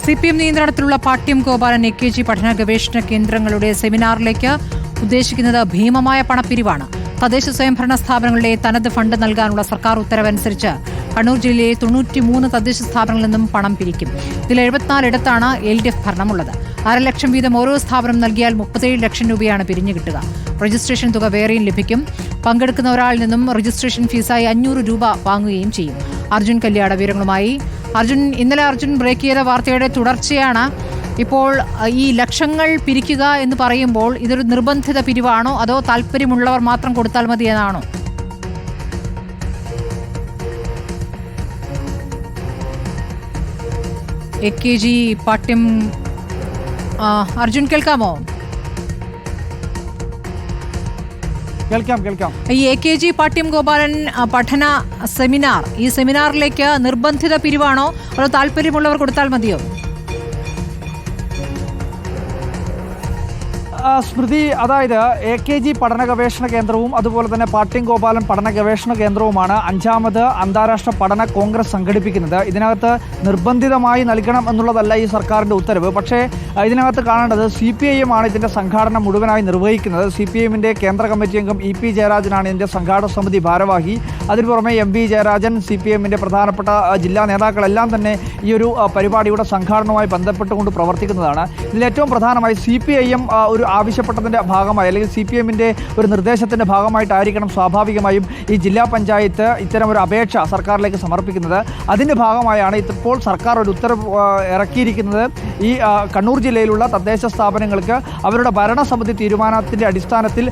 CPM നിയന്ത്രണത്തിലുള്ള Pattiam Gopalan AKG പഠന ഗവേഷണ കേന്ദ്രങ്ങളുടെ സെമിനാറിലേക്ക് ഉദ്ദേശിക്കുന്നത് ഭീമമായ പണപ്പിരിവാണ്. തദ്ദേശ സ്വയംഭരണ സ്ഥാപനങ്ങളുടെ തനത് ഫണ്ട് നൽകാനുള്ള സർക്കാർ ഉത്തരവനുസരിച്ച് കണ്ണൂർ ജില്ലയിലെ 93 തദ്ദേശ സ്ഥാപനങ്ങളിൽ നിന്നും പണം പിരിക്കും. ഇതിൽ 74 ഇടത്താണ് LDF ഭരണമുള്ളത്. 1.5 ലക്ഷം വീതം ഓരോ സ്ഥാപനം നൽകിയാൽ 37 ലക്ഷം രൂപയാണ് പിരിഞ്ഞു കിട്ടുക. രജിസ്ട്രേഷൻ തുക വേറെയും ലഭിക്കും. പങ്കെടുക്കുന്ന ഒരാളിൽ നിന്നും രജിസ്ട്രേഷൻ ഫീസായി 500 രൂപ വാങ്ങുകയും ചെയ്യും. അർജുൻ കല്യാട വിവരങ്ങളുമായി. ഇന്നലെ അർജുൻ ബ്രേക്ക് ചെയ്ത വാർത്തയുടെ തുടർച്ചയാണ്. ഇപ്പോൾ ഈ ലക്ഷങ്ങൾ പിരിക്കുക എന്ന് പറയുമ്പോൾ ഇതൊരു നിർബന്ധിത പിരിവാണോ അതോ താല്പര്യമുള്ളവർ മാത്രം കൊടുത്താൽ മതി എന്നാണോ? AKG പാട്യം അർജുൻ കേൾക്കാമോ? കേൾക്കാം. ഈ AKG പാട്യം ഗോപാലൻ പഠന സെമിനാർ, ഈ സെമിനാറിലേക്ക് നിർബന്ധിത പിരിവാണോ അതോ താല്പര്യമുള്ളവർ കൊടുത്താൽ മതിയോ? സ്മൃതി, അതായത് AKG പഠന ഗവേഷണ കേന്ദ്രവും അതുപോലെ തന്നെ പാട്യം ഗോപാലൻ പഠന ഗവേഷണ കേന്ദ്രവുമാണ് 5ാമത് അന്താരാഷ്ട്ര പഠന കോൺഗ്രസ് സംഘടിപ്പിക്കുന്നത്. ഇതിനകത്ത് നിർബന്ധിതമായി നൽകണം എന്നുള്ളതല്ല ഈ സർക്കാരിൻ്റെ ഉത്തരവ്. പക്ഷേ ഇതിനകത്ത് കാണേണ്ടത് CPIM ആണ് ഇതിൻ്റെ സംഘാടനം മുഴുവനായി നിർവഹിക്കുന്നത്. CPIMൻ്റെ കേന്ദ്ര കമ്മിറ്റി അംഗം EP ജയരാജനാണ് ഇതിൻ്റെ സംഘാടക സമിതി ഭാരവാഹി. അതിനു പുറമെ MV ജയരാജൻ, CPIMൻ്റെ പ്രധാനപ്പെട്ട ജില്ലാ നേതാക്കളെല്ലാം തന്നെ ഈ ഒരു പരിപാടിയുടെ സംഘാടനവുമായി ബന്ധപ്പെട്ടുകൊണ്ട് പ്രവർത്തിക്കുന്നതാണ്. ഇതിലേറ്റവും പ്രധാനമായി CPIM ഒരു ആവശ്യപ്പെട്ടതിൻ്റെ ഭാഗമായി അല്ലെങ്കിൽ CPIMൻ്റെ ഒരു നിർദ്ദേശത്തിൻ്റെ ഭാഗമായിട്ടായിരിക്കണം സ്വാഭാവികമായും ഈ ജില്ലാ പഞ്ചായത്ത് ഇത്തരം ഒരു അപേക്ഷ സർക്കാരിലേക്ക് സമർപ്പിക്കുന്നത്. അതിൻ്റെ ഭാഗമായാണ് ഇപ്പോൾ സർക്കാർ ഒരു ഉത്തരവ് ഇറക്കിയിരിക്കുന്നത്. ഈ കണ്ണൂർ ജില്ലയിലുള്ള തദ്ദേശ സ്ഥാപനങ്ങൾക്ക് അവരുടെ ഭരണസമിതി തീരുമാനത്തിൻ്റെ അടിസ്ഥാനത്തിൽ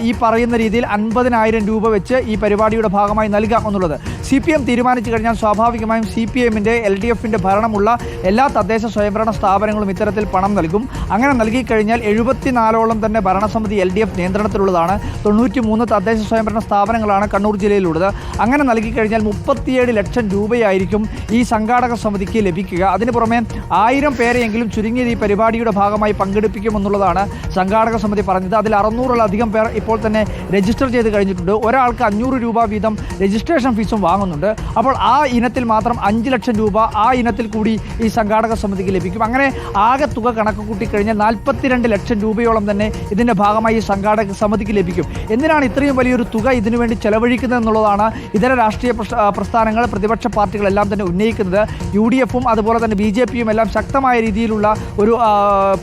ഈ പറയുന്ന രീതിയിൽ 50,000 രൂപ വെച്ച് ഈ പരിപാടിയുടെ ഭാഗമായി നൽകാം എന്നുള്ളത്. CPM തീരുമാനിച്ചു കഴിഞ്ഞാൽ സ്വാഭാവികമായും CPIMൻ്റെ LDFൻ്റെ ഭരണമുള്ള എല്ലാ തദ്ദേശ സ്വയംഭരണ സ്ഥാപനങ്ങളും ഇത്തരത്തിൽ പണം നൽകും. അങ്ങനെ നൽകിക്കഴിഞ്ഞാൽ 74ഓളം തന്നെ ഭരണസമിതി LDF നിയന്ത്രണത്തിലുള്ളതാണ്. 93 തദ്ദേശ സ്വയംഭരണ സ്ഥാപനങ്ങളാണ് കണ്ണൂർ ജില്ലയിലുള്ളത്. അങ്ങനെ നൽകിക്കഴിഞ്ഞാൽ 37 ലക്ഷം രൂപയായിരിക്കും ഈ സംഘാടക സമിതിക്ക് ലഭിക്കുക. അതിന് പുറമെ 1000 പേരെയെങ്കിലും ചുരുങ്ങിയത് ഈ പരിപാടിയുടെ ഭാഗമായി പങ്കെടുപ്പിക്കുമെന്നുള്ളതാണ് സംഘാടക സമിതി പറഞ്ഞത്. അതിൽ 600-ലധികം പേർ ഇപ്പോൾ തന്നെ രജിസ്റ്റർ ചെയ്ത് കഴിഞ്ഞിട്ടുണ്ട്. ഒരാൾക്ക് 500 രൂപ വീതം രജിസ്ട്രേഷൻ ഫീസും വാങ്ങുന്നുണ്ട്. അപ്പോൾ ആ ഇനത്തിൽ മാത്രം 5 ലക്ഷം രൂപ ആ ഇനത്തിൽ കൂടി ഈ സംഘാടക സമിതിക്ക് ലഭിക്കും. അങ്ങനെ ആകെ തുക കണക്ക് കൂട്ടിക്കഴിഞ്ഞാൽ 42 ലക്ഷം രൂപയോളം തന്നെ ഇതിൻ്റെ ഭാഗമായി ഈ സംഘാടക സമിതിക്ക് ലഭിക്കും. എന്തിനാണ് ഇത്രയും വലിയൊരു തുക ഇതിനുവേണ്ടി ചെലവഴിക്കുന്നത് എന്നുള്ളതാണ് ഇതര രാഷ്ട്രീയ പ്രസ്ഥാനങ്ങൾ, പ്രതിപക്ഷ പാർട്ടികളെല്ലാം തന്നെ ഉന്നയിക്കുന്നത്. UDFും അതുപോലെ തന്നെ BJPയും എല്ലാം ശക്തമായ രീതിയിലുള്ള ഒരു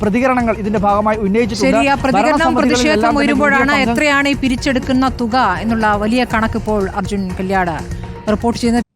പ്രതികരണങ്ങൾ ഇതിന്റെ ഭാഗമായി ഉന്നയിച്ചിട്ടുണ്ട്. പ്രതിഷേധം ഉയരുമ്പോഴാണ് എത്രയാണ് ഈ പിരിച്ചെടുക്കുന്ന തുക എന്നുള്ള വലിയ കണക്ക് ഇപ്പോൾ അർജുൻ കല്യാട് റിപ്പോർട്ട് ചെയ്യുന്നത്.